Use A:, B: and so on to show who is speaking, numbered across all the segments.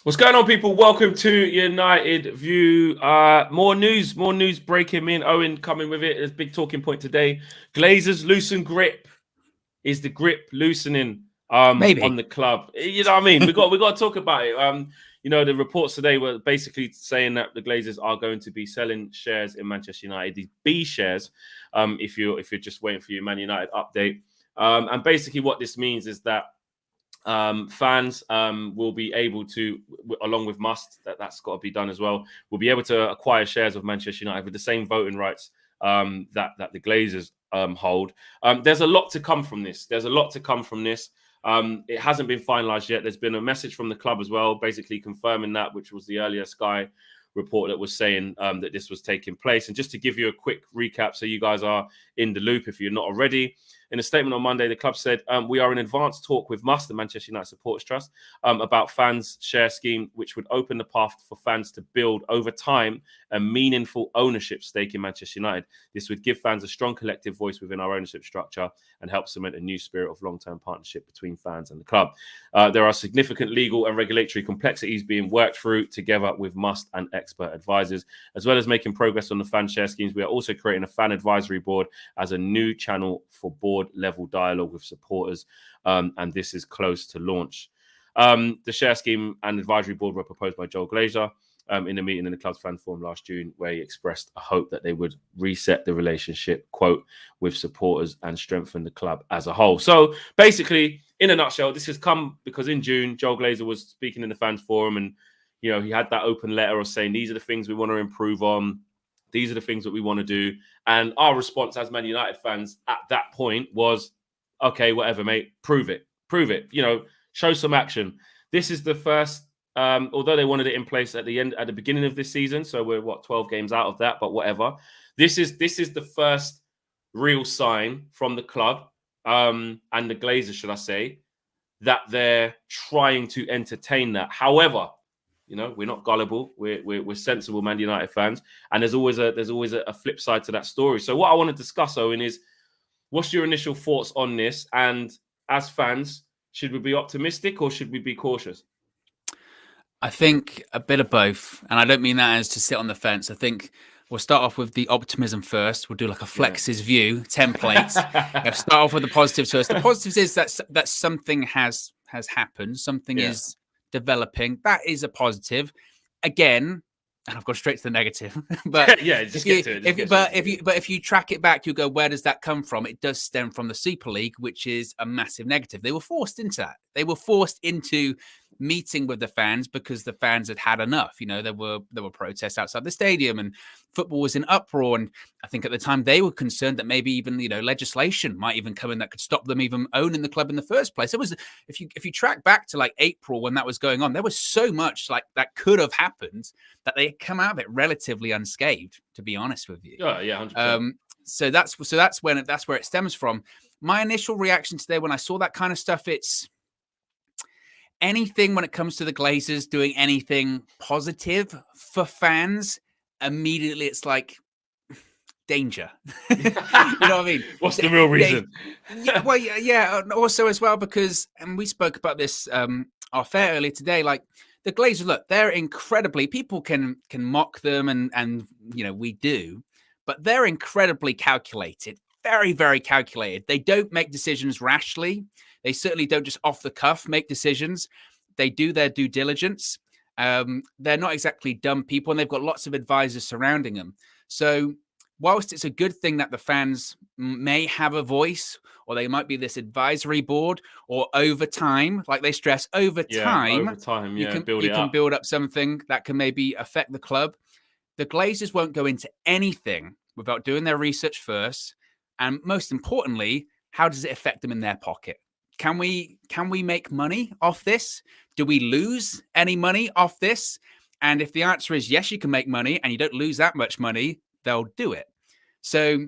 A: What's going on, people? Welcome to United View. More news breaking in. Owen coming with it. There's a big talking point today. Glazers loosen grip. Is the grip loosening
B: Maybe
A: on the club? You know what I mean? We got to talk about it. The reports today were basically saying that the Glazers are going to be selling shares in Manchester United, these B shares. If you're just waiting for your Man United update, and basically what this means is that fans will be able to, along with that's got to be done as well, will be able to acquire shares of Manchester United with the same voting rights that the Glazers hold. There's a lot to come from this. It hasn't been finalised yet. There's been a message from the club as well, basically confirming that, which was the earlier Sky report that was saying that this was taking place. And just to give you a quick recap, so you guys are in the loop if you're not already. In a statement on Monday, the club said, we are in advanced talk with MUST, the Manchester United Supporters Trust, about fans' share scheme, which would open the path for fans to build over time a meaningful ownership stake in Manchester United. This would give fans a strong collective voice within our ownership structure and help cement a new spirit of long-term partnership between fans and the club. There are significant legal and regulatory complexities being worked through together with MUST and expert advisors. As well as making progress on the fan share schemes, we are also creating a fan advisory board as a new channel for board-level dialogue with supporters, and this is close to launch. The share scheme and advisory board were proposed by Joel Glazer in a meeting in the club's fan forum last June, where he expressed a hope that they would reset the relationship, quote, with supporters and strengthen the club as a whole. So basically, in a nutshell, this has come because in June, Joel Glazer was speaking in the fans forum, and he had that open letter of saying, these are the things we want to improve on. These are the things that we want to do. And our response as Man United fans at that point was, okay, whatever, mate, prove it. Show some action. This is the first, although they wanted it in place at the beginning of this season. So we're 12 games out of that, but whatever. This is the first real sign from the club and the Glazers, should I say, that they're trying to entertain that. However, we're not gullible. We're sensible Man United fans, and there's always a flip side to that story. So what I want to discuss, Owen, is what's your initial thoughts on this? And as fans, should we be optimistic or should we be cautious?
B: I think a bit of both, and I don't mean that as to sit on the fence. I think we'll start off with the optimism first. We'll do like a Flex's view template. Start off with the positives first. The positives is that something has happened. Something is developing. That is a positive. Again, and I've gone straight to the negative. But if you track it back, you go, where does that come from? It does stem from the Super League, which is a massive negative. They were forced into that. They were forced into meeting with the fans because the fans had enough. There were protests outside the stadium and football was in uproar. And I think at the time they were concerned that maybe even legislation might even come in that could stop them even owning the club in the first place. It was, if you track back to like April when that was going on, there was so much like that could have happened that they come out of it relatively unscathed, to be honest with you.
A: Yeah, 100%.
B: So that's where it stems from. My initial reaction today when I saw that kind of stuff, it's anything when it comes to the Glazers doing anything positive for fans, immediately it's like danger. You know what I mean?
A: What's the real reason?
B: Yeah. Also as well, because, and we spoke about this off air earlier today, like the Glazers, look, they're incredibly, people can mock them and we do, but they're incredibly calculated, very, very calculated. They don't make decisions rashly. They certainly don't just off the cuff make decisions. They do their due diligence. They're not exactly dumb people, and they've got lots of advisors surrounding them. So whilst it's a good thing that the fans may have a voice, or they might be this advisory board, or over time, like they stress, over time, you can build up something that can maybe affect the club. The Glazers won't go into anything without doing their research first. And most importantly, how does it affect them in their pocket? Can we make money off this? Do we lose any money off this? And if the answer is yes, you can make money and you don't lose that much money, they'll do it. So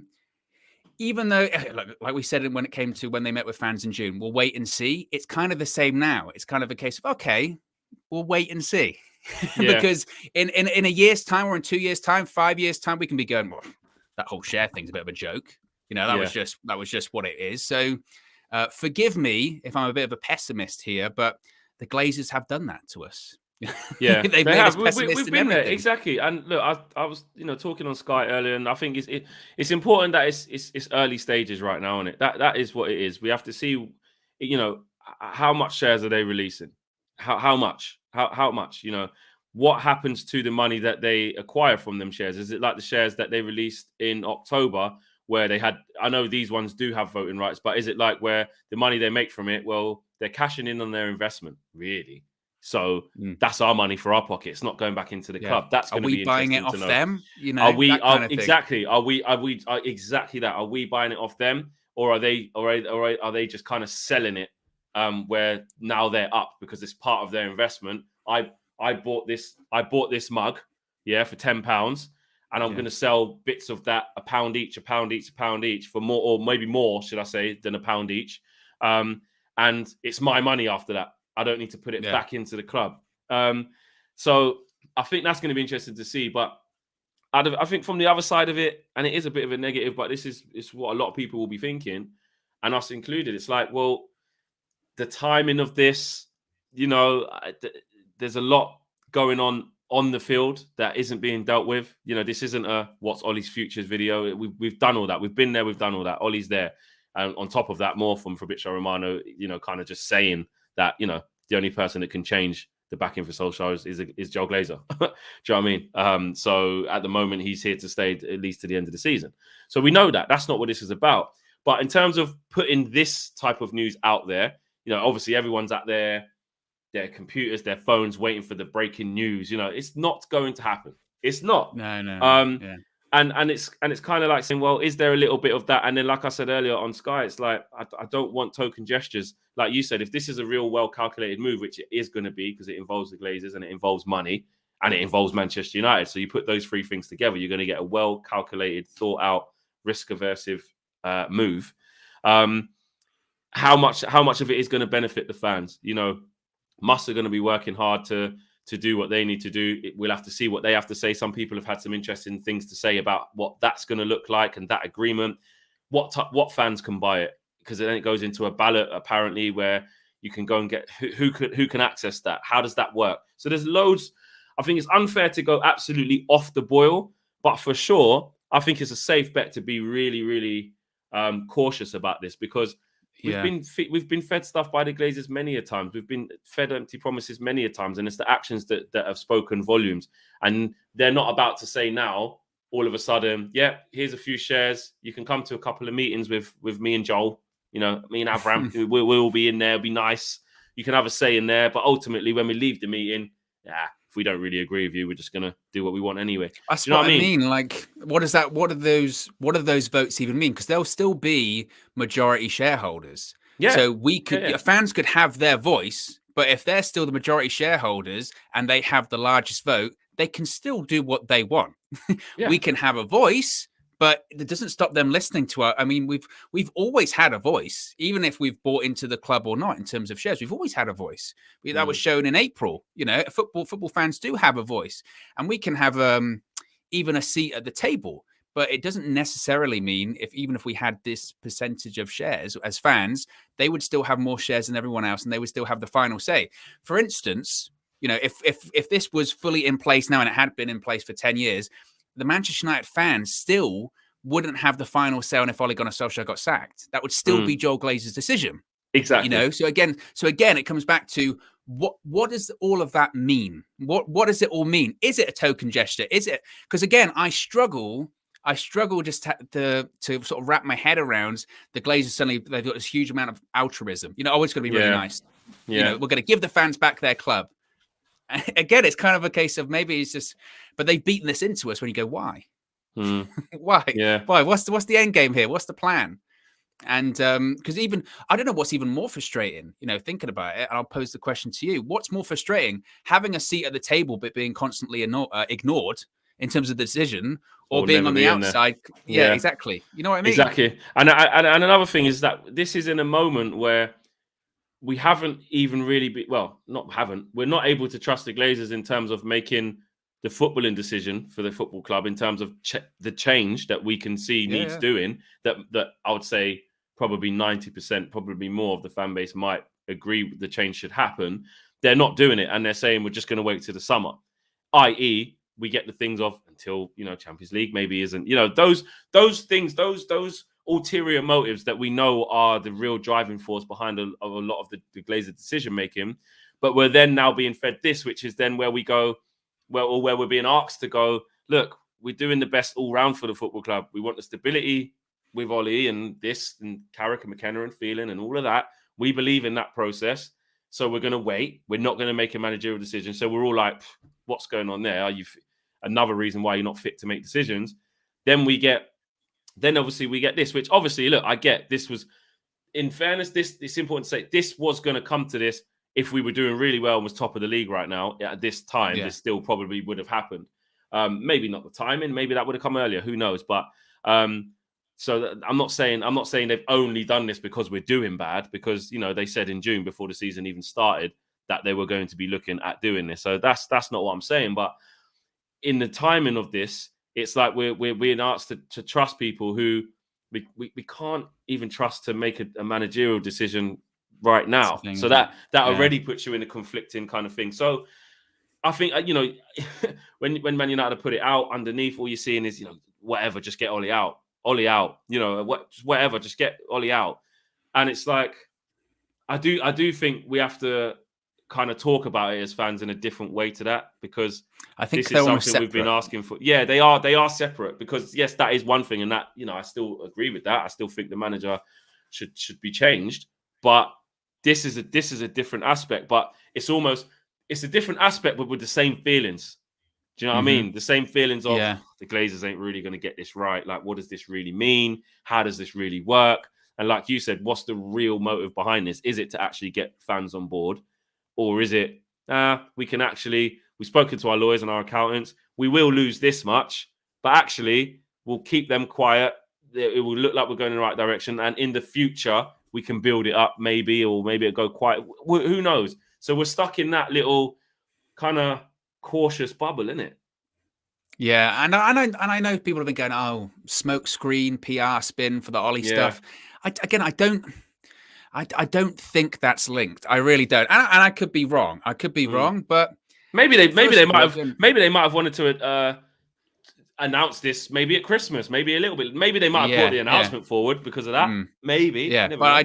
B: even though, like we said when it came to when they met with fans in June, we'll wait and see. It's kind of the same now. It's kind of a case of, okay, we'll wait and see. Because in a year's time or in 2 years' time, 5 years' time, we can be going, well, that whole share thing's a bit of a joke. That was just what it is. So forgive me if I'm a bit of a pessimist here, but the Glazers have done that to us.
A: Yeah,
B: They've
A: they
B: made us
A: have.
B: pessimists
A: We've
B: in
A: been there
B: everything.
A: exactly. And look, I was talking on Sky earlier, and I think it's important that it's early stages right now, isn't it? That is what it is. We have to see, how much shares are they releasing? How much? How much? What happens to the money that they acquire from them shares? Is it like the shares that they released in October, where they had? I know these ones do have voting rights, but is it like where the money they make from it? Well, they're cashing in on their investment, really. So that's our money for our pocket. It's not going back into the
B: Yeah.
A: club. That's
B: Are
A: going to
B: we
A: be
B: buying it
A: interesting to
B: off
A: know.
B: them?
A: Are we?
B: That kind of thing.
A: Exactly? Are we exactly that? Are we buying it off them, or are they just kind of selling it? Where now they're up because it's part of their investment. I bought this mug, yeah, for £10, and I'm going to sell bits of that £1 each, £1 each for more, or maybe more, should I say, than £1 each. And it's my money after that. I don't need to put it back into the club. So I think that's going to be interesting to see. But I think from the other side of it, and it is a bit of a negative, but this is what a lot of people will be thinking, and us included. It's like, well, the timing of this, there's a lot going on the field that isn't being dealt with. This isn't a what's Ollie's futures video. We've done all that. We've been there. We've done all that. Ollie's there. And on top of that, more from Fabrizio Romano, kind of just saying that, the only person that can change the backing for Solskjaer is Joe Glazer. Do you know what I mean? So at the moment, he's here to stay at least to the end of the season. So we know that. That's not what this is about. But in terms of putting this type of news out there, obviously everyone's at their computers, their phones, waiting for the breaking news. It's not going to happen. It's not.
B: No. Yeah.
A: And it's kind of like saying, well, is there a little bit of that? And then, like I said earlier on Sky, it's like I don't want token gestures. Like you said, if this is a real well calculated move, which it is going to be because it involves the Glazers and it involves money and it involves Manchester United. So you put those three things together, you're going to get a well calculated, thought out, risk aversive move. How much of it is going to benefit the fans? Must are going to be working hard to do what they need to do. We'll have to see what they have to say. Some people have had some interesting things to say about what that's going to look like and that agreement. What fans can buy it, because then it goes into a ballot apparently where you can go and get who can access that. How does that work? So there's loads. I think it's unfair to go absolutely off the boil, but for sure, I think it's a safe bet to be really, really cautious about this, because we've been fed stuff by the Glazers many a times. We've been fed empty promises many a times, and it's the actions that have spoken volumes. And they're not about to say now, all of a sudden, yeah, here's a few shares. You can come to a couple of meetings with me and Joel. Me and Avram, we'll all be in there. It'll be nice. You can have a say in there. But ultimately, when we leave the meeting, if we don't really agree with you, we're just gonna do what we want anyway.
B: That's what I mean. Like, what is that? What do those votes even mean? Because they'll still be majority shareholders.
A: Yeah.
B: So fans could have their voice, but if they're still the majority shareholders and they have the largest vote, they can still do what they want. We can have a voice, but it doesn't stop them listening to us. I mean, we've always had a voice, even if we've bought into the club or not in terms of shares. We've always had a voice. That was shown in April. Football fans do have a voice, and we can have even a seat at the table. But it doesn't necessarily mean even if we had this percentage of shares as fans, they would still have more shares than everyone else, and they would still have the final say. For instance, if this was fully in place now and it had been in place for 10 years, the Manchester United fans still wouldn't have the final say on if Ole Gunnar Solskjaer got sacked. That would still be Joel Glazer's decision.
A: Exactly.
B: So again, it comes back to what does all of that mean? What does it all mean? Is it a token gesture? Is it? Because again, I struggle just to sort of wrap my head around the Glazers. Suddenly they've got this huge amount of altruism. Always going to be really nice. We're going to give the fans back their club. Again, it's kind of a case of maybe it's just, but they've beaten this into us when you go, why? Why?
A: Yeah.
B: Why? What's the end game here? What's the plan? And because even I don't know what's even more frustrating, thinking about it, and I'll pose the question to you. What's more frustrating, having a seat at the table but being constantly ignored in terms of the decision, or being on the outside? Yeah, exactly. You know what I mean?
A: Exactly. And another thing is that this is in a moment where we haven't even really we're not able to trust the Glazers in terms of making the footballing decision for the football club, in terms of the change that we can see needs doing, that I would say probably 90%, probably more of the fan base might agree the change should happen. they're not doing it, and they're saying we're just going to wait till the summer, i.e., we get the things off until, you know, Champions League maybe isn't, you know, those things, those ulterior motives that we know are the real driving force behind a lot of the Glazer decision making. But we're then now being fed this, which is then where we go, well, where we're being asked to go, look, we're doing the best all round for the football club. We want the stability with Ollie and this and Carrick and McKenna and Phelan and all of that. We believe in that process. So we're going to wait. We're not going to make a managerial decision. So we're all like, what's going on there? Are you another reason why you're not fit to make decisions? Then obviously we get this, which obviously, look, I get this was, in fairness, it's important to say this was going to come to this. If we were doing really well and was top of the league right now at this time, this still probably would have happened. Maybe not the timing. Maybe that would have come earlier. Who knows? But so I'm not saying they've only done this because we're doing bad, because, you know, they said in June before the season even started that they were going to be looking at doing this. So that's not what I'm saying. But in the timing of this, it's like we're being asked to trust people who we can't even trust to make a managerial decision right now. So that already puts you in a conflicting kind of thing. So I think, you know, when Man United put it out underneath, all you're seeing is, you know, whatever, just get Ollie out, you know, whatever, just get Ollie out. And it's like, I do think we have to kind of talk about it as fans in a different way to that, because
B: I think
A: this is something we've been asking for. Yeah, they are separate, because yes, that is one thing. And that, you know, I still agree with that. I still think the manager should be changed, but this is a different aspect. But it's a different aspect, but with the same feelings. Do you know what I mean? The same feelings of the Glazers ain't really going to get this right. Like, what does this really mean? How does this really work? And like you said, what's the real motive behind this? Is it to actually get fans on board? Or is it, we've spoken to our lawyers and our accountants, we will lose this much, but actually we'll keep them quiet. It will look like we're going in the right direction. And in the future, we can build it up maybe, or maybe it'll go quiet. Who knows? So we're stuck in that little kind of cautious bubble, isn't it?
B: Yeah, and I know people have been going, oh, smoke screen, PR spin for the Ollie stuff. I don't think that's linked. I really don't, and I could be wrong. But
A: maybe they might have wanted to announce this maybe at Christmas, maybe a little bit. Maybe they might have brought the announcement forward because of that. Maybe,
B: yeah. But I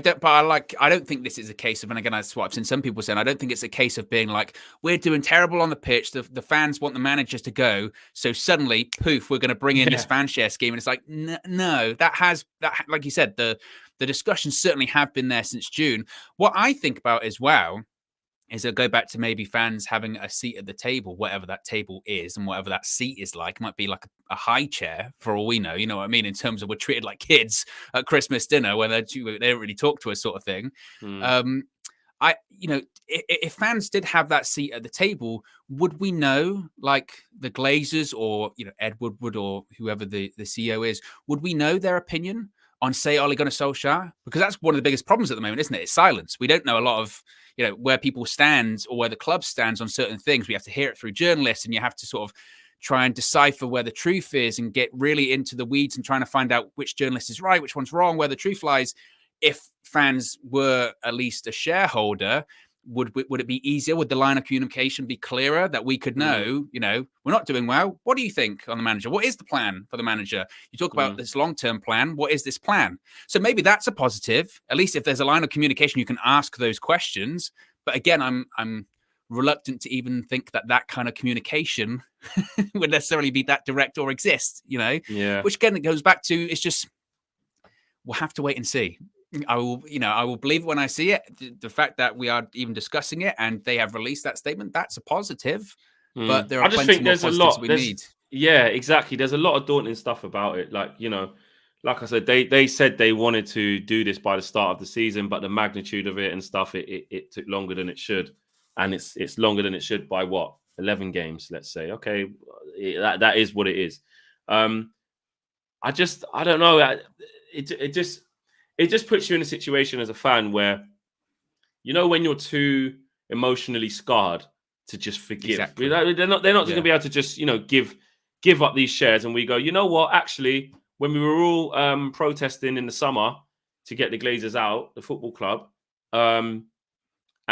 B: don't think this is a case of, and again, that's what I've seen some people saying. I don't think it's a case of being like, we're doing terrible on the pitch. The fans want the managers to go, so suddenly, poof, we're going to bring in this fan share scheme. And it's like, no, that like you said, the discussions certainly have been there since June. What I think about as well is it'll go back to maybe fans having a seat at the table, whatever that table is and whatever that seat is like. It might be like a high chair for all we know, you know what I mean? In terms of we're treated like kids at Christmas dinner where they don't really talk to us sort of thing. If fans did have that seat at the table, would we know, like the Glazers or, you know, Ed Woodward or whoever the CEO is, would we know their opinion on, say, Ole Gunnar Solskjaer? Because that's one of the biggest problems at the moment, isn't it? It's silence. We don't know a lot of, you know, where people stand or where the club stands on certain things. We have to hear it through journalists, and you have to sort of try and decipher where the truth is and get really into the weeds and trying to find out which journalist is right, which one's wrong, where the truth lies. If fans were at least a shareholder, would it be easier? Would the line of communication be clearer, that we could know, you know, we're not doing well? What do you think on the manager? What is the plan for the manager? You talk about this long-term plan. What is this plan? So maybe that's a positive. At least if there's a line of communication, you can ask those questions. But again, I'm reluctant to even think that kind of communication would necessarily be that direct or exist, you know?
A: Yeah.
B: Which again, it goes back to, it's just, we'll have to wait and see. I will believe it when I see it. The fact that we are even discussing it and they have released that statement, that's a positive. But there are plenty more positives we need.
A: Yeah, exactly. There's a lot of daunting stuff about it. Like, you know, like I said, they said they wanted to do this by the start of the season, but the magnitude of it and stuff, it took longer than it should. And it's longer than it should by what? 11 games, let's say. Okay, that is what it is. I don't know. It just puts you in a situation as a fan where, you know, when you're too emotionally scarred to just forgive. Exactly. They're not going to be able to just, you know, give up these shares. And we go, you know what? Actually, when we were all protesting in the summer to get the Glazers out, the football club, and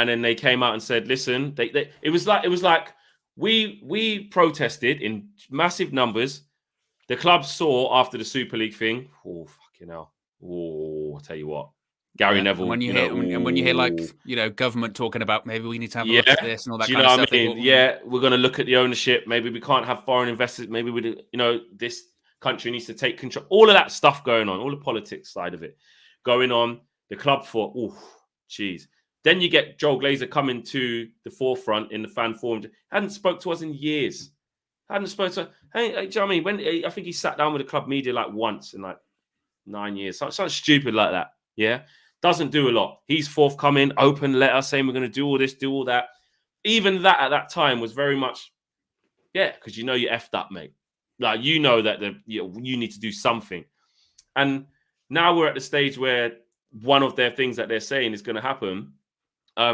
A: and then they came out and said, "Listen, it was like we protested in massive numbers. The club saw after the Super League thing. Oh fucking hell! Oh, I'll tell you what, Gary Neville.
B: And when you hear like government talking about maybe we need to have a look at this and all that
A: do you
B: kind
A: know
B: of
A: what
B: stuff.
A: I mean? Yeah, we're going to look at the ownership. Maybe we can't have foreign investors. Maybe we, this country needs to take control. All of that stuff going on, all the politics side of it going on. The club thought, oh, geez. Then you get Joel Glazer coming to the forefront in the fan forum. Hadn't spoke to us in years. Hadn't spoke to. Hey, do you know what I mean? When I think he sat down with the club media like once in like 9 years, something stupid like that. Yeah, doesn't do a lot. He's forthcoming, open letter saying we're going to do all this, do all that. Even that at that time was very much, because you effed up, mate. Like that you need to do something. And now we're at the stage where one of their things that they're saying is going to happen.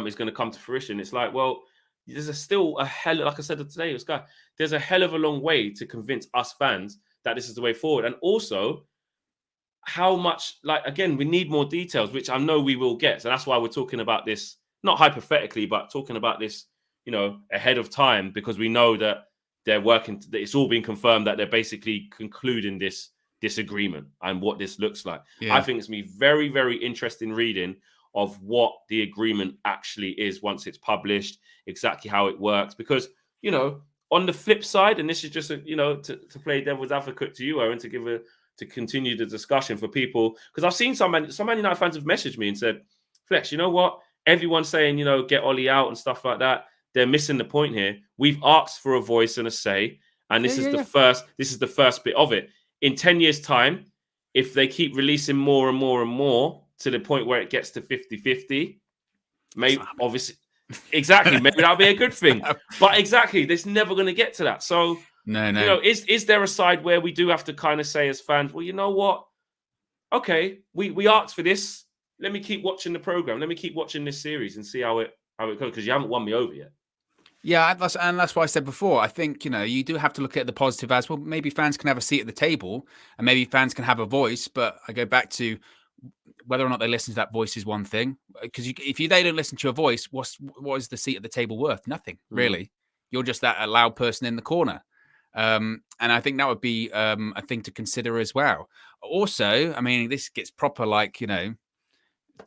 A: Is going to come to fruition. It's like, well, there's still a hell, like I said today, this guy, there's a hell of a long way to convince us fans that this is the way forward. And also, how much, like, again, we need more details, which I know we will get. So that's why we're talking about this, not hypothetically, but talking about this, ahead of time, because we know that they're working, that it's all been confirmed that they're basically concluding this disagreement and what this looks like. Yeah. I think it's going to be very, very interesting reading of what the agreement actually is once it's published, exactly how it works. Because, on the flip side, and this is just, to play devil's advocate to you, Owen, to continue the discussion for people, because I've seen some Man United fans have messaged me and said, Flex, you know what? Everyone's saying, get Ollie out and stuff like that. They're missing the point here. We've asked for a voice and a say, and this is the first bit of it. In 10 years' time, if they keep releasing more and more and more to the point where it gets to 50-50, maybe, obviously, exactly, maybe that'll be a good thing. But exactly, there's never going to get to that. So,
B: no.
A: Is there a side where we do have to kind of say as fans, well, you know what? Okay, we asked for this. Let me keep watching the program. Let me keep watching this series and see how it goes, because you haven't won me over yet.
B: Yeah, that's what I said before. I think, you do have to look at the positive as well. Maybe fans can have a seat at the table and maybe fans can have a voice. But I go back to whether or not they listen to that voice is one thing. Because if they don't listen to your voice, what is the seat at the table worth? Nothing, really. You're just that loud person in the corner. And I think that would be a thing to consider as well. Also, I mean, this gets proper like,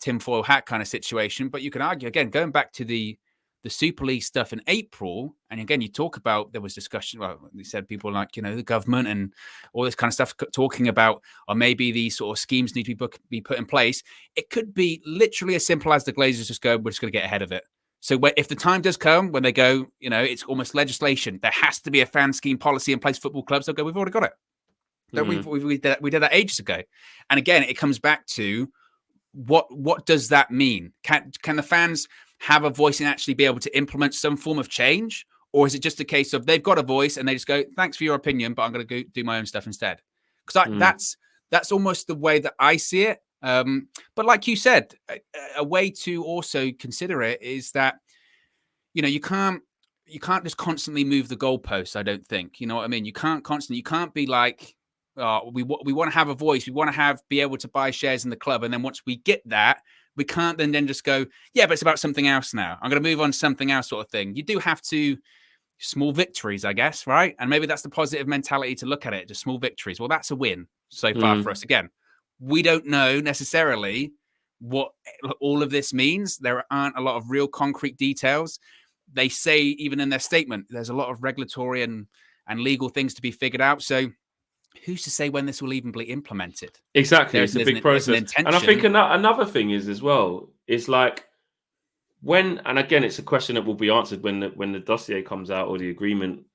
B: tinfoil hat kind of situation. But you can argue, again, going back to the Super League stuff in April, and again, you talk about, there was discussion, well, they said people like, the government and all this kind of stuff talking about, or maybe these sort of schemes need to be put in place. It could be literally as simple as the Glazers just go, we're just going to get ahead of it. So if the time does come when they go, it's almost legislation, there has to be a fan scheme policy in place for football clubs, they'll go, we've already got it. We did that ages ago. And again, it comes back to what does that mean? Can the fans have a voice and actually be able to implement some form of change? Or is it just a case of they've got a voice and they just go, thanks for your opinion, but I'm going to go do my own stuff instead? Because that's almost the way that I see it. But like you said, a way to also consider it is that, you can't just constantly move the goalposts, I don't think. You know what I mean? You can't be like, we want to have a voice. We want to be able to buy shares in the club. And then once we get that, we can't then just go, yeah, but it's about something else now. I'm going to move on to something else sort of thing. You do have to, small victories, I guess, right? And maybe that's the positive mentality to look at it, just small victories. Well, that's a win so far for us. Again, we don't know necessarily what all of this means. There aren't a lot of real concrete details. They say, even in their statement, there's a lot of regulatory and legal things to be figured out. So who's to say when this will even be implemented?
A: Exactly. It's a big process. And I think another thing is as well, is like when, and again, it's a question that will be answered when the dossier comes out or the agreement,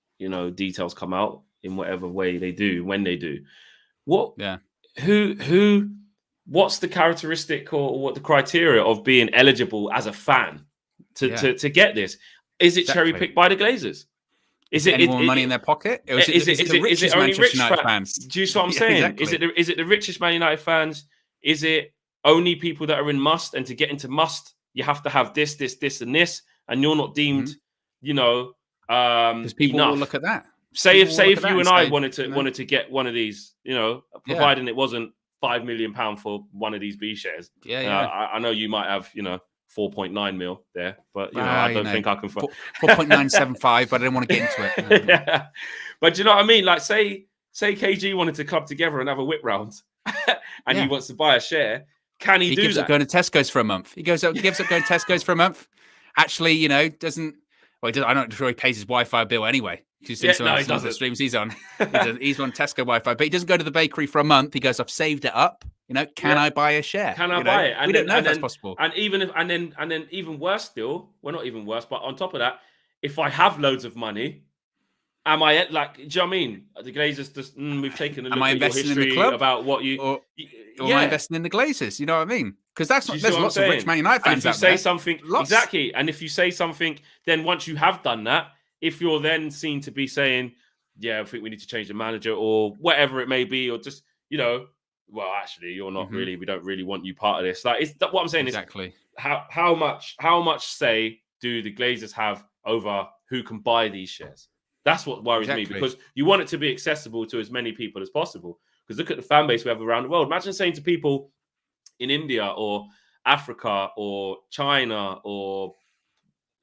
A: details come out in whatever way they do, when they do. What's the characteristic or what the criteria of being eligible as a fan to get this? Is it cherry picked by the Glazers? Is it
B: more money in their pocket?
A: Is it only rich fans? Do you see what I'm saying?
B: Exactly.
A: Is it the richest Man United fans? Is it only people that are in must? And to get into must, you have to have this, and this, and you're not deemed,
B: because people will look at that.
A: Say if you and I wanted to get one of these, providing it wasn't £5 million for one of these B shares.
B: Yeah.
A: I know you might have, 4.9 mil there, but I don't think I can.
B: 4.975, but I don't want to get into it.
A: Yeah. But do you know what I mean? Like, say KG wanted to club together and have a whip round, and he wants to buy a share. Can he do that?
B: He gives up going to Tesco's for a month. He gives up going to Tesco's for a month. Actually, doesn't. Well, I'm not sure he pays his Wi-Fi bill anyway. He's seen some of the streams he's on. He's on Tesco Wi-Fi, but he doesn't go to the bakery for a month. He goes, I've saved it up. Can I buy a share?
A: Can I buy it?
B: And we don't know if that's possible.
A: And then even worse still, well, not even worse, but on top of that, if I have loads of money, am I like? Do you know what I mean? The Glazers just we've taken a look at your history about what you.
B: Or am I investing in the Glazers? You know what I mean? Because there's lots of rich Man United fans
A: out there. If you say something, exactly, and if you say something, then once you have done that, if you're then seen to be saying, yeah, I think we need to change the manager or whatever it may be, or just, well, actually, you're not really, we don't really want you part of this. Like, what I'm saying is how much say do the Glazers have over who can buy these shares? That's what worries me, because you want it to be accessible to as many people as possible. Because look at the fan base we have around the world. Imagine saying to people in India or Africa or China or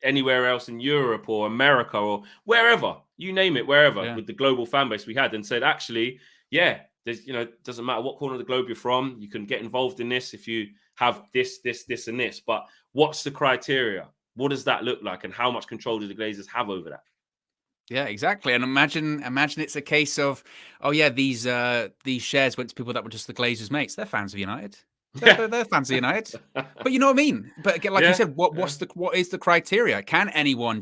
A: anywhere else in Europe or America or wherever, you name it, wherever, with the global fan base we had, and said, actually, there's, doesn't matter what corner of the globe you're from, you can get involved in this if you have this, and this. But what's the criteria? What does that look like? And how much control do the Glazers have over that?
B: Yeah, exactly. And imagine it's a case of, these shares went to people that were just the Glazers' mates. They're fans of United. They're fans of United. But you know what I mean? But like you said, what is the criteria? Can anyone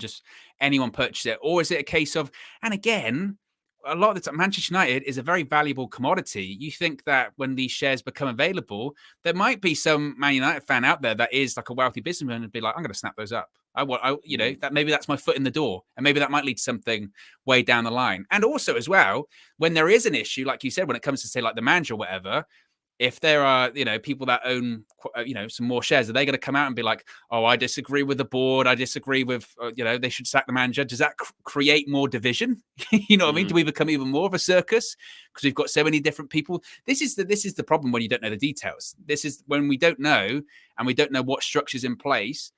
B: purchase it? Or is it a case of, and again, a lot of the time, Manchester United is a very valuable commodity. You think that when these shares become available, there might be some Man United fan out there that is like a wealthy businessman and be like, I'm going to snap those up. That maybe that's my foot in the door, and maybe that might lead to something way down the line. And also as well, when there is an issue, like you said, when it comes to say like the manager or whatever, if there are, people that own, some more shares, are they going to come out and be like, oh, I disagree with the board. I disagree with, they should sack the manager. Does that create more division? You know what I mean? Do we become even more of a circus because we've got so many different people? This is the problem when you don't know the details. This is when we don't know, and we don't know what structure's in place.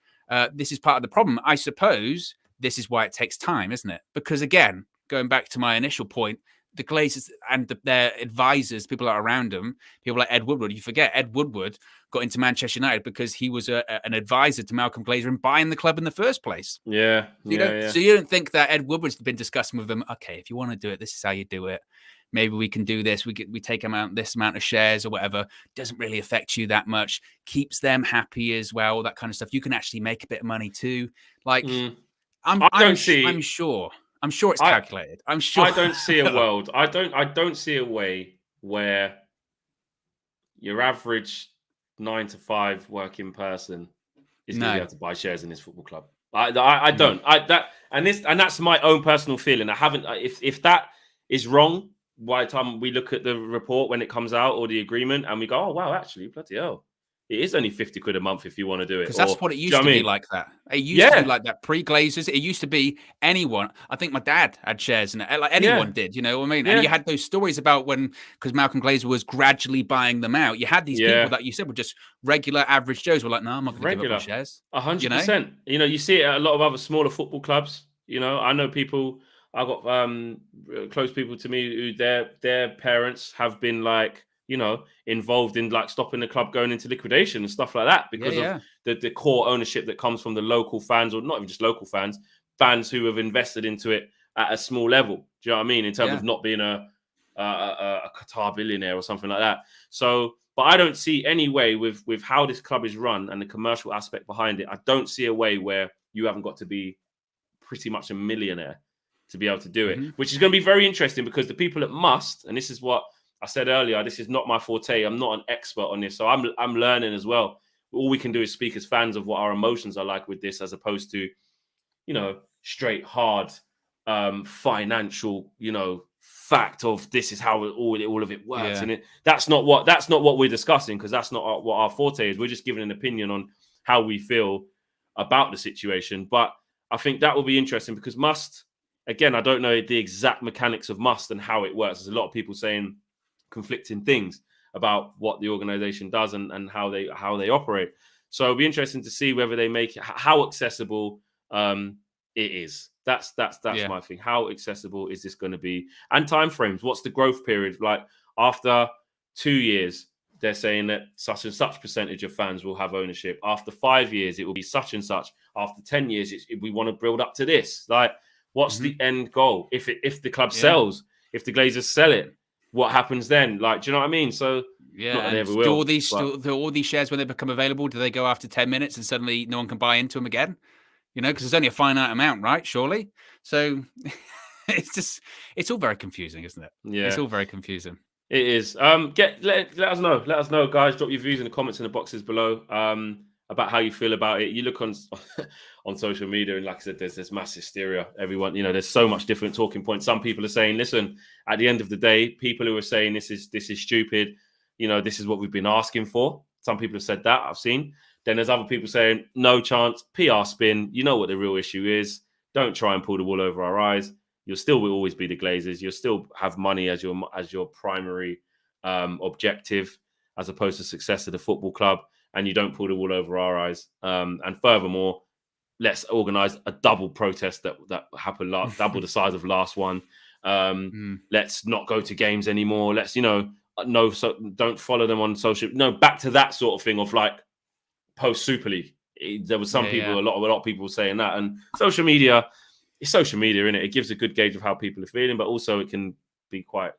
B: This is part of the problem. I suppose this is why it takes time, isn't it? Because again, going back to my initial point, the Glazers and their advisors, people that are around them, people like Ed Woodward. You forget Ed Woodward got into Manchester United because he was an advisor to Malcolm Glazer in buying the club in the first place. So you don't think that Ed Woodward's been discussing with them, okay, if you want to do it, this is how you do it. Maybe we can do this. We take this amount of shares or whatever. Doesn't really affect you that much. Keeps them happy as well. All that kind of stuff. You can actually make a bit of money too. Like, I'm sure. I'm sure it's calculated. I'm sure.
A: I don't see a world. I don't see a way where your average 9 to 5 working person is going to be able to buy shares in this football club. I don't. And that's my own personal feeling. I haven't. If that is wrong, by the time we look at the report when it comes out or the agreement, and we go, oh wow, actually, bloody hell. It is only 50 quid a month if you want to do it.
B: Because that's what it used to be like that. It used to be like that pre-Glazers. It used to be anyone. I think my dad had shares in it. Like anyone did, you know what I mean? And you had those stories about because Malcolm Glazer was gradually buying them out. You had these people that you said were just regular average Joes were like, no, I'm not going to give up my shares.
A: 100%. You see it at a lot of other smaller football clubs. I know people, I've got close people to me who their parents have been like, involved in like stopping the club going into liquidation and stuff like that because of the core ownership that comes from the local fans, or not even just local fans who have invested into it at a small level. Do you know what I mean? In terms of not being a Qatar billionaire or something like that. So, but I don't see any way with how this club is run and the commercial aspect behind it. I don't see a way where you haven't got to be pretty much a millionaire to be able to do it, which is going to be very interesting because the people that must, and this is what I said earlier, this is not my forte. I'm not an expert on this. So I'm learning as well. All we can do is speak as fans of what our emotions are like with this, as opposed to, straight hard financial, fact of this is how all of it works. Yeah. And that's not what we're discussing, because that's not what our forte is. We're just giving an opinion on how we feel about the situation. But I think that will be interesting because Must, again, I don't know the exact mechanics of Must and how it works. There's a lot of people saying conflicting things about what the organization does and how they operate. So it'll be interesting to see whether they make it, how accessible it is. That's my thing. How accessible is this going to be? And timeframes. What's the growth period? Like after 2 years, they're saying that such and such percentage of fans will have ownership. After 5 years, it will be such and such. After 10 years, we want to build up to this. Like, what's the end goal? If the club sells, if the Glazers sell it, what happens then? Like, do you know what I mean? So not that they ever will.
B: Do all these shares, when they become available, do they go after 10 minutes and suddenly no one can buy into them again? You know, because there's only a finite amount, right? Surely. So it's all very confusing, isn't it?
A: Yeah,
B: it's all very confusing.
A: It is. Let us know. Let us know, guys. Drop your views in the comments in the boxes below about how you feel about it. You look on social media, and like I said, there's this mass hysteria. Everyone, you know, there's so much different talking points. Some people are saying, listen, at the end of the day, people who are saying this is stupid, you know, this is what we've been asking for. Some people have said that, I've seen. Then there's other people saying, no chance, PR spin. You know what the real issue is. Don't try and pull the wool over our eyes. You'll still will always be the Glazers. You'll still have money as your primary objective, as opposed to success of the football club. And you don't pull the wool over our eyes. And furthermore, let's organise a double protest that happened double the size of last one. Let's not go to games anymore. Let's, you know, don't follow them on social. No, back to that sort of thing of like post Super League. There was some people, a lot of people saying that, and social media. It's social media, isn't it? It gives a good gauge of how people are feeling, but also it can be quite,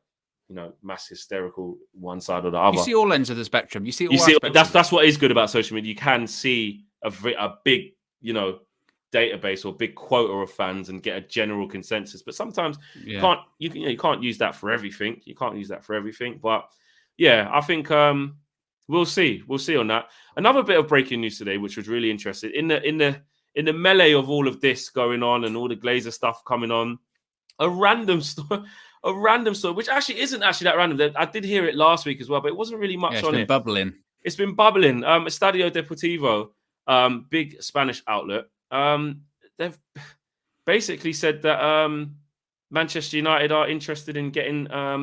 A: you know, mass hysterical one side or the other.
B: You see all ends of the spectrum. You see
A: that's what is good about social media. You can see a big, you know, database or big quota of fans and get a general consensus. But sometimes you can't use that for everything. You can't use that for everything. But yeah, I think we'll see. We'll see on that. Another bit of breaking news today, which was really interesting in the melee of all of this going on and all the Glazer stuff coming on, a random story, which actually isn't actually that random. I did hear it last week as well, but it wasn't really much on it. It's been bubbling. Estadio Deportivo, big Spanish outlet, they've basically said that Manchester United are interested in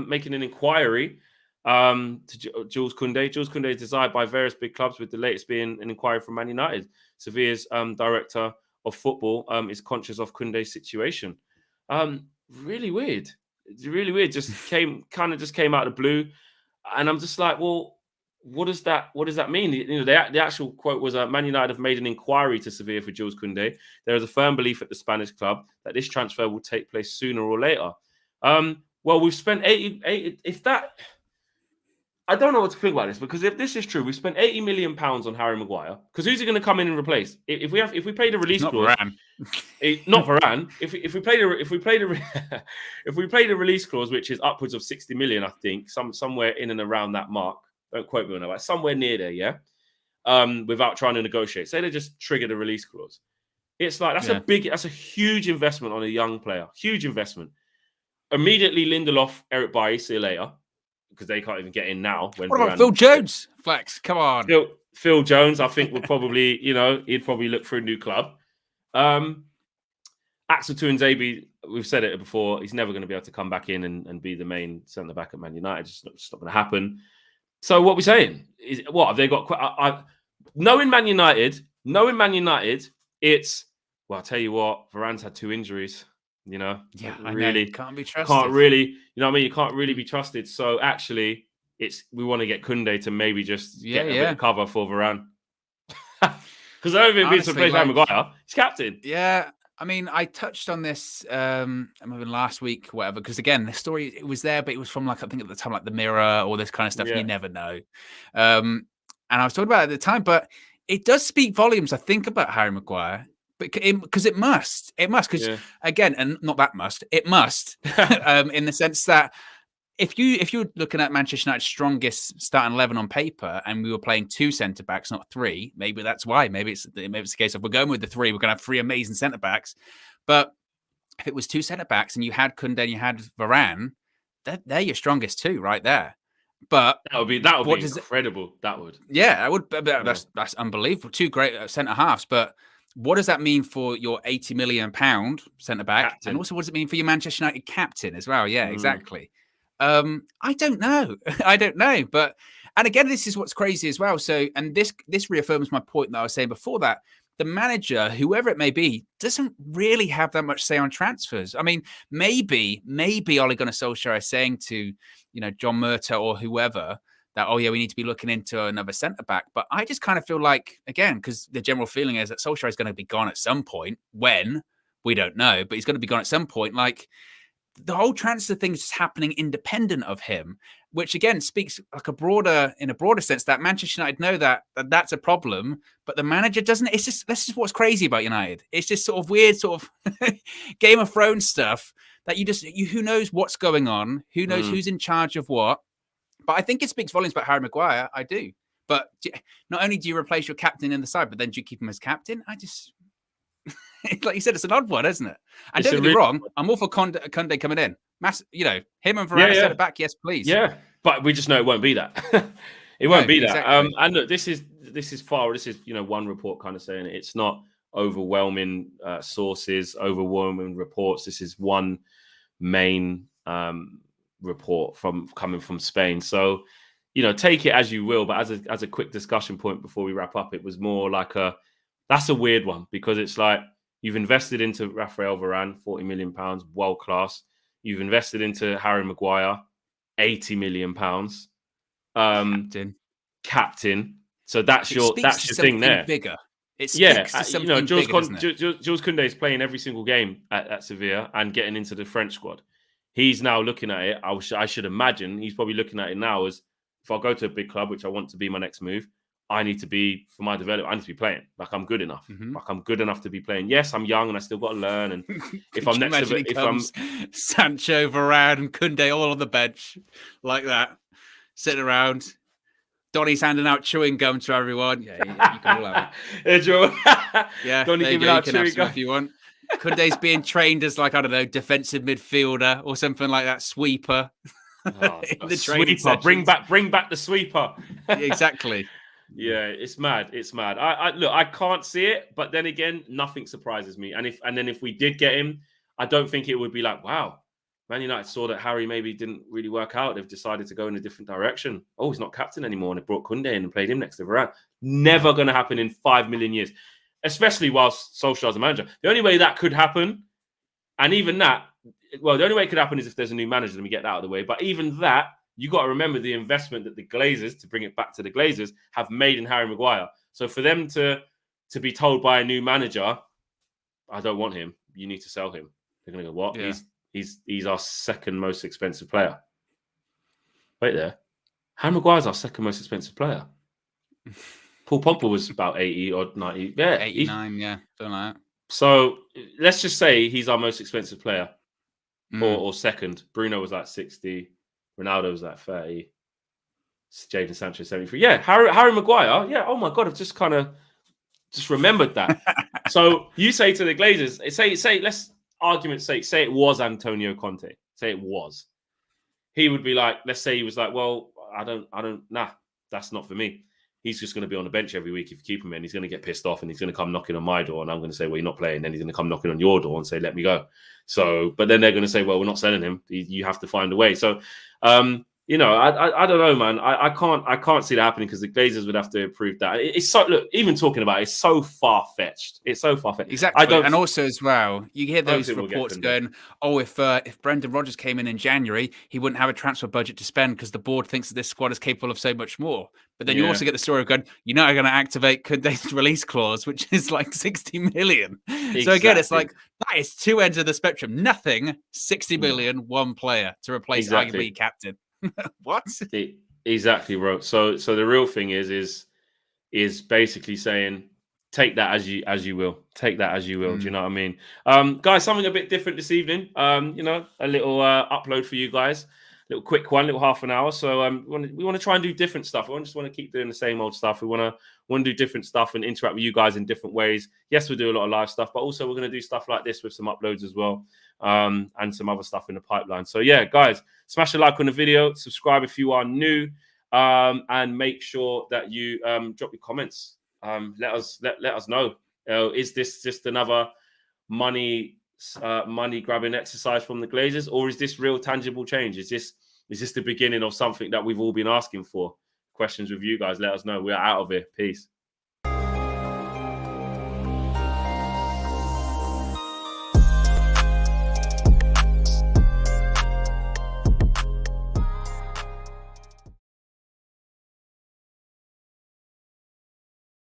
A: making an inquiry to Jules Koundé. Jules Koundé is desired by various big clubs, with the latest being an inquiry from Man United. Sevilla's director of football is conscious of Koundé's situation. Really weird. It's really weird. Just came out of the blue, and I'm just like, well, what does that mean? You know, the actual quote was, "Man United have made an inquiry to Sevilla for Jules Koundé. There is a firm belief at the Spanish club that this transfer will take place sooner or later." Well, we've spent 80. If that. I don't know what to think about this, because if this is true, we spent £80 million on Harry Maguire. Because who's he going to come in and replace? If we play the release clause, not Varane. If we play the release clause, which is upwards of 60 million, I think, somewhere in and around that mark. Don't quote me on that, but somewhere near there, yeah. Without trying to negotiate, say they just trigger the release clause. It's like that's a huge investment on a young player. Huge investment. Immediately, Lindelof, Eric Bailly, see you later. Because they can't even get in now.
B: What about Phil Jones? Flex, come on.
A: Phil Jones, I think, would probably, you know, he'd probably look for a new club. Axel Tuanzebe, we've said it before, he's never going to be able to come back in and be the main centre back at Man United. It's just not going to happen. So what we're saying is, what have they got? Knowing Man United, it's, well, I'll tell you what, Varane's had 2 injuries. You know, really
B: can't be trusted.
A: Can't really, you know what I mean? You can't really be trusted. So actually, we want to get Koundé to maybe just get a bit of cover for Varane. Because I don't think he's replaced Harry Maguire. He's captain.
B: Yeah, I mean, I touched on this maybe last week, whatever. Because again, the story, it was there, but it was from like, I think at the time, like the Mirror, all this kind of stuff. You never know. And I was talking about it at the time, but it does speak volumes, I think, about Harry Maguire. Because it must, because again, and not that must, it must, in the sense that if you're looking at Manchester United's strongest starting 11 on paper, and we were playing 2 centre backs, not 3, maybe that's why. Maybe it's the case of we're going with the 3. We're going to have 3 amazing centre backs. But if it was 2 centre backs and you had Koundé and you had Varane, they're your strongest 2 right there. But
A: that would be incredible. That would,
B: that would. That's unbelievable. 2 great centre halves, but. What does that mean for your £80 million centre back? Captain. And also, what does it mean for your Manchester United captain as well? Yeah, exactly. I don't know. But And again, this is what's crazy as well. So, and this reaffirms my point that I was saying before, that the manager, whoever it may be, doesn't really have that much say on transfers. I mean, maybe Ole Gunnar Solskjaer is saying to, John Murtaugh or whoever that, oh yeah, we need to be looking into another centre back. But I just kind of feel like, again, because the general feeling is that Solskjaer is going to be gone at some point. When, we don't know, but he's going to be gone at some point. Like, the whole transfer thing is just happening independent of him, which again speaks like in a broader sense that Manchester United know that that's a problem, but the manager doesn't. It's just, this is what's crazy about United. It's just sort of weird, sort of Game of Thrones stuff that who knows what's going on, who knows who's in charge of what. But I think it speaks volumes about Harry Maguire. I do. But not only do you replace your captain in the side, but then do you keep him as captain? Like you said, it's an odd one, isn't it? And don't get me wrong, I'm all for Kounde coming in. Him and Varane set it back, yes, please.
A: Yeah, but we just know it won't be that. It won't be that. And look, this is one report kind of saying it. It's not overwhelming sources, overwhelming reports. This is one main report coming from Spain. So, take it as you will. But as a quick discussion point before we wrap up, it was more like that's a weird one, because it's like, you've invested into Raphael Varane, £40 million, world class. You've invested into Harry Maguire, £80 million. Captain. So that's your thing there.
B: Bigger. It speaks to something
A: Jules
B: bigger,
A: Jules Kounde is playing every single game at Sevilla and getting into the French squad. He's now looking at it. I should imagine he's probably looking at it now as, if I go to a big club, which I want to be my next move, I need to be, for my development, I need to be playing. Like, I'm good enough. Like, I'm good enough to be playing. Yes, I'm young and I still got to learn. And if I'm next to it, if I'm
B: Sancho, Varane, and Kounde all on the bench like that, sitting around. Donny's handing out chewing gum to everyone. Yeah, you can all have it. Yeah,
A: Donny giving out chewing gum
B: if you want. Kounde's being trained as, like, I don't know, defensive midfielder or something like that, sweeper.
A: The sweeper. Bring back the sweeper.
B: Exactly.
A: Yeah, it's mad. It's mad. I can't see it, but then again, nothing surprises me. And if we did get him, I don't think it would be like, wow, Man United saw that Harry maybe didn't really work out. They've decided to go in a different direction. Oh, he's not captain anymore, and they brought Kounde in and played him next to Varane. Never going to happen in 5 million years, especially whilst Solskjaer's a manager. The only way that could happen, and even that, well, the only way it could happen is if there's a new manager, then we get that out of the way. But even that, you got to remember the investment that the Glazers, to bring it back to the Glazers, have made in Harry Maguire. So for them to be told by a new manager, I don't want him, you need to sell him, they're going to go, what? Yeah. He's our second most expensive player. Wait there. Harry Maguire's our second most expensive player. Paul Pogba was about 80 or 90. Yeah,
B: 89, yeah. Something like that.
A: So let's just say he's our most expensive player. Or second. Bruno was like 60. Ronaldo was like 30. Jadon Sancho 73. Yeah, Harry Maguire. Yeah, oh my God, I've just kind of remembered that. So you say to the Glazers, say let's argument's sake, say it was Antonio Conte. Say it was. He would be like, let's say he was like, well, I don't, nah, that's not for me. He's just going to be on the bench every week if you keep him in. He's going to get pissed off and he's going to come knocking on my door and I'm going to say, well, you're not playing. Then he's going to come knocking on your door and say, let me go. So, but then they're going to say, well, we're not selling him. You have to find a way. So, I don't know, man. I can't see that happening because the Glazers would have to approve that. It's so, look, even talking about it, it's so far fetched. It's so far fetched.
B: Exactly. And also as well, you hear those reports going, oh, if Brendan Rodgers came in January, he wouldn't have a transfer budget to spend because the board thinks that this squad is capable of so much more. But then you also get the story of going, you're not going to activate Kounde's release clause, which is like 60 million. Exactly. So again, it's like, that is two ends of the spectrum. Nothing, 60 million, one player to replace arguably captain. What?
A: Exactly, bro. So the real thing is basically saying, take that as you will. Take that as you will. Do you know what I mean? Guys, something a bit different this evening. A little upload for you guys. Little quick one, little half an hour. So we want to try and do different stuff. We just want to keep doing the same old stuff. We want to do different stuff and interact with you guys in different ways. Yes, we do a lot of live stuff, but also we're going to do stuff like this with some uploads as well, and some other stuff in the pipeline. So yeah, guys, smash a like on the video, subscribe if you are new, and make sure that you drop your comments. Let us know. Is this just another money grabbing exercise from the Glazers, or is this real tangible change? Is this the beginning of something that we've all been asking for? questions with you guys, let us know. We're out of here. Peace.